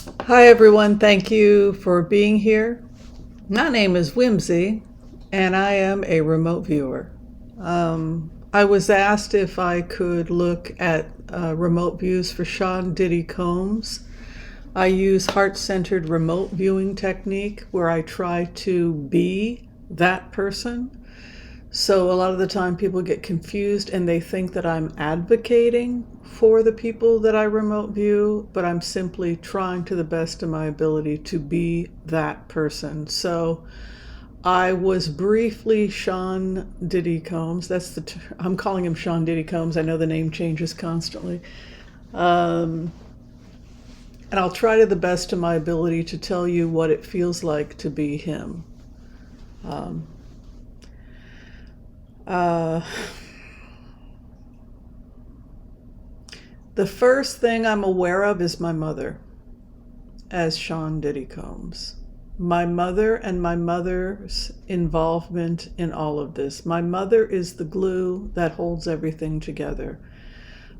Hi, everyone. Thank you for being here. My name is Whimsy, and I am a remote viewer. I was asked if I could look at remote views for Sean Diddy Combs. I use heart-centered remote viewing technique where I try to be that person. So a lot of the time people get confused and they think that I'm advocating for the people that I remote view, but I'm simply trying to the best of my ability to be that person. So I was briefly Sean Diddy Combs. I'm calling him Sean Diddy Combs. I know the name changes constantly. Um, and I'll try to the best of my ability to tell you what it feels like to be him. Um, uh, The first thing I'm aware of is my mother as Sean Diddy Combs. My mother and my mother's involvement in all of this. My mother is the glue that holds everything together.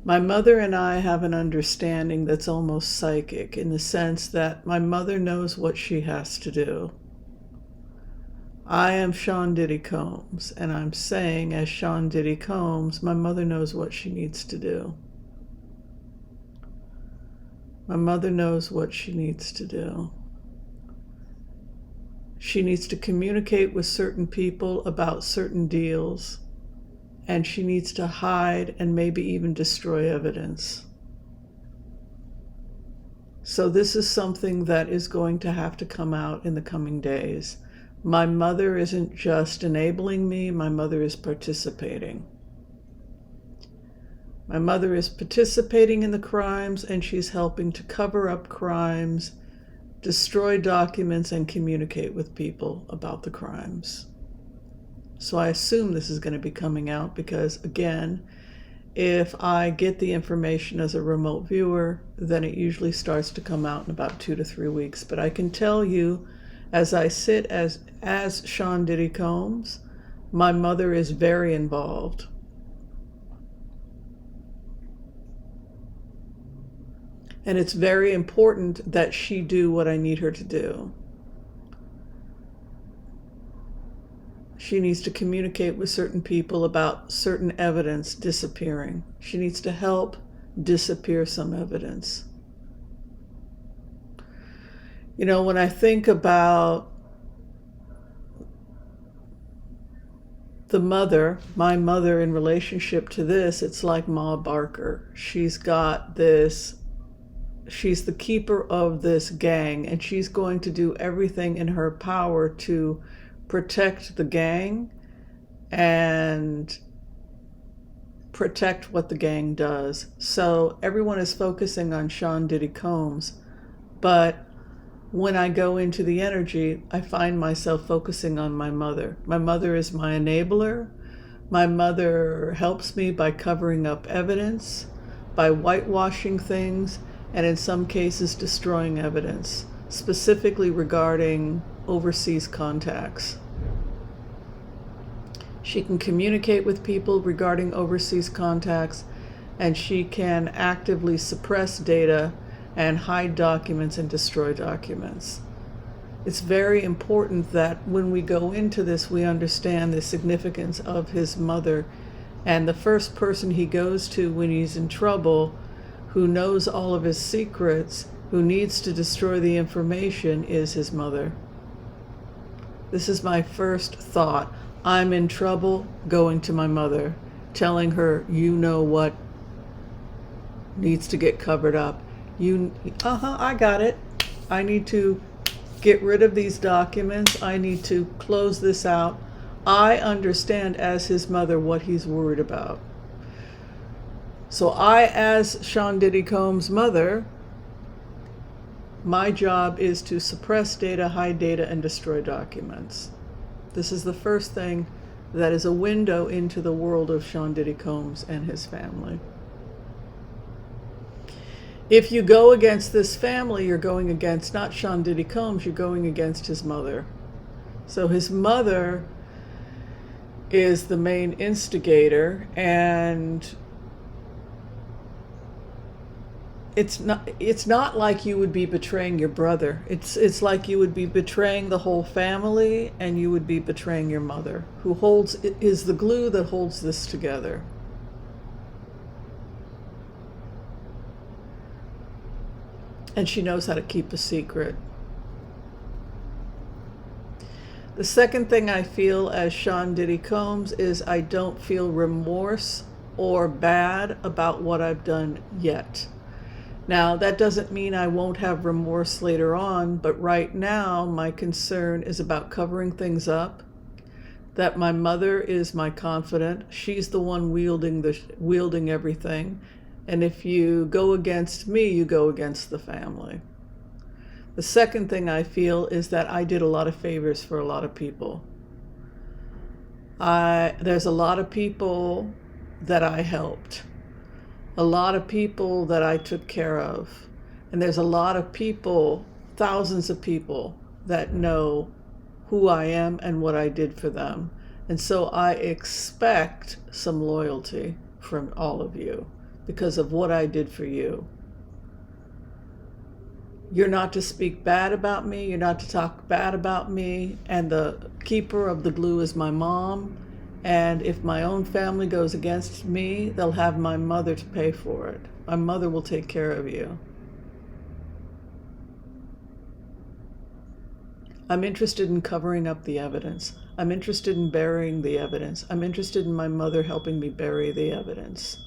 My mother and I have an understanding that's almost psychic in the sense that my mother knows what she has to do. I am Sean Diddy Combs, and I'm saying, as Sean Diddy Combs, my mother knows what she needs to do. My mother knows what she needs to do. She needs to communicate with certain people about certain deals, and she needs to hide and maybe even destroy evidence. So this is something that is going to have to come out in the coming days. My mother isn't just enabling me, my mother is participating. My mother is participating in the crimes, and she's helping to cover up crimes, destroy documents, and communicate with people about the crimes. So I assume this is going to be coming out because, again, if I get the information as a remote viewer, then it usually starts to come out in about 2 to 3 weeks. But I can tell you, as I sit as Sean Diddy Combs, my mother is very involved. And it's very important that she do what I need her to do. She needs to communicate with certain people about certain evidence disappearing. She needs to help disappear some evidence. You know, when I think about my mother in relationship to this, it's like Ma Barker. She's got this, she's the keeper of this gang, and she's going to do everything in her power to protect the gang and protect what the gang does. So everyone is focusing on Sean Diddy Combs, but when I go into the energy, I find myself focusing on my mother. My mother is my enabler. My mother helps me by covering up evidence, by whitewashing things, and in some cases destroying evidence, specifically regarding overseas contacts. She can communicate with people regarding overseas contacts, and she can actively suppress data and hide documents and destroy documents. It's very important that when we go into this, we understand the significance of his mother. And the first person he goes to when he's in trouble, who knows all of his secrets, who needs to destroy the information, is his mother. This is my first thought. I'm in trouble, going to my mother, telling her, you know what needs to get covered up. I got it. I need to get rid of these documents. I need to close this out. I understand as his mother what he's worried about. So I, as Sean Diddy Combs' mother, my job is to suppress data, hide data, and destroy documents. This is the first thing that is a window into the world of Sean Diddy Combs and his family. If you go against this family, you're going against not Sean Diddy Combs, you're going against his mother. So his mother is the main instigator, and it's not like you would be betraying your brother. It's like you would be betraying the whole family, and you would be betraying your mother, who is the glue that holds this together. And she knows how to keep a secret. The second thing I feel as Sean Diddy Combs is I don't feel remorse or bad about what I've done yet. Now, that doesn't mean I won't have remorse later on, but right now my concern is about covering things up, that my mother is my confidant. She's the one wielding everything. And if you go against me, you go against the family. The second thing I feel is that I did a lot of favors for a lot of people. There's a lot of people that I helped, a lot of people that I took care of, and there's a lot of people, thousands of people, that know who I am and what I did for them. And so I expect some loyalty from all of you because of what I did for you. You're not to speak bad about me. You're not to talk bad about me. And the keeper of the glue is my mom. And if my own family goes against me, they'll have my mother to pay for it. My mother will take care of you. I'm interested in covering up the evidence. I'm interested in burying the evidence. I'm interested in my mother helping me bury the evidence.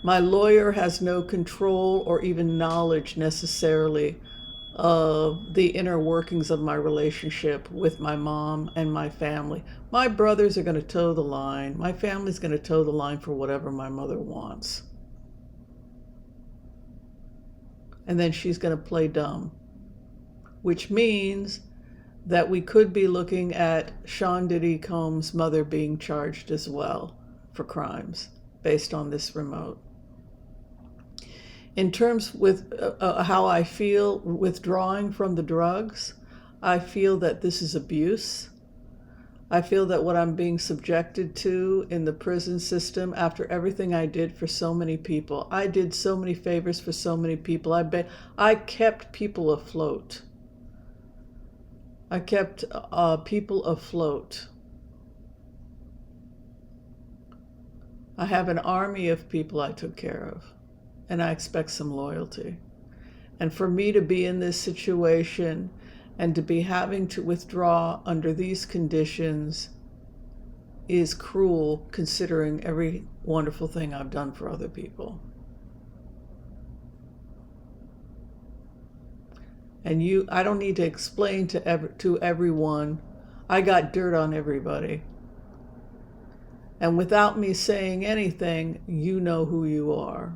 My lawyer has no control or even knowledge necessarily of the inner workings of my relationship with my mom and my family. My brothers are going to toe the line. My family's going to toe the line for whatever my mother wants. And then she's going to play dumb, which means that we could be looking at Sean Diddy Combs' mother being charged as well for crimes based on this remote. In terms with how I feel withdrawing from the drugs, I feel that this is abuse. I feel that what I'm being subjected to in the prison system after everything I did for so many people, I did so many favors for so many people. I kept people afloat. I kept people afloat. I have an army of people I took care of. And I expect some loyalty. And for me to be in this situation and to be having to withdraw under these conditions is cruel, considering every wonderful thing I've done for other people. And I don't need to explain to everyone, I got dirt on everybody. And without me saying anything, you know who you are.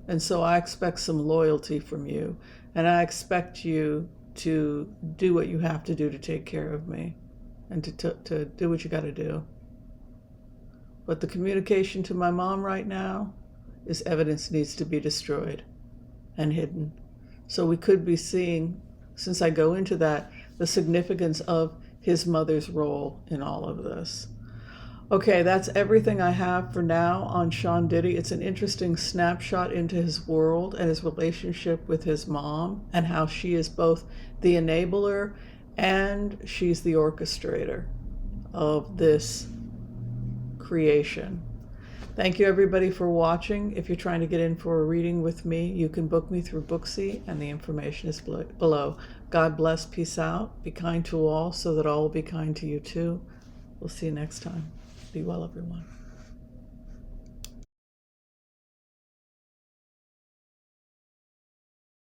And so I expect some loyalty from you. And I expect you to do what you have to do to take care of me and to do what you got to do. But the communication to my mom right now is evidence needs to be destroyed and hidden. So we could be seeing, since I go into that, the significance of his mother's role in all of this. Okay, that's everything I have for now on Sean Diddy. It's an interesting snapshot into his world and his relationship with his mom and how she is both the enabler and she's the orchestrator of this creation. Thank you everybody for watching. If you're trying to get in for a reading with me, you can book me through Booksy and the information is below. God bless, peace out, be kind to all so that all will be kind to you too. We'll see you next time. Be well, everyone.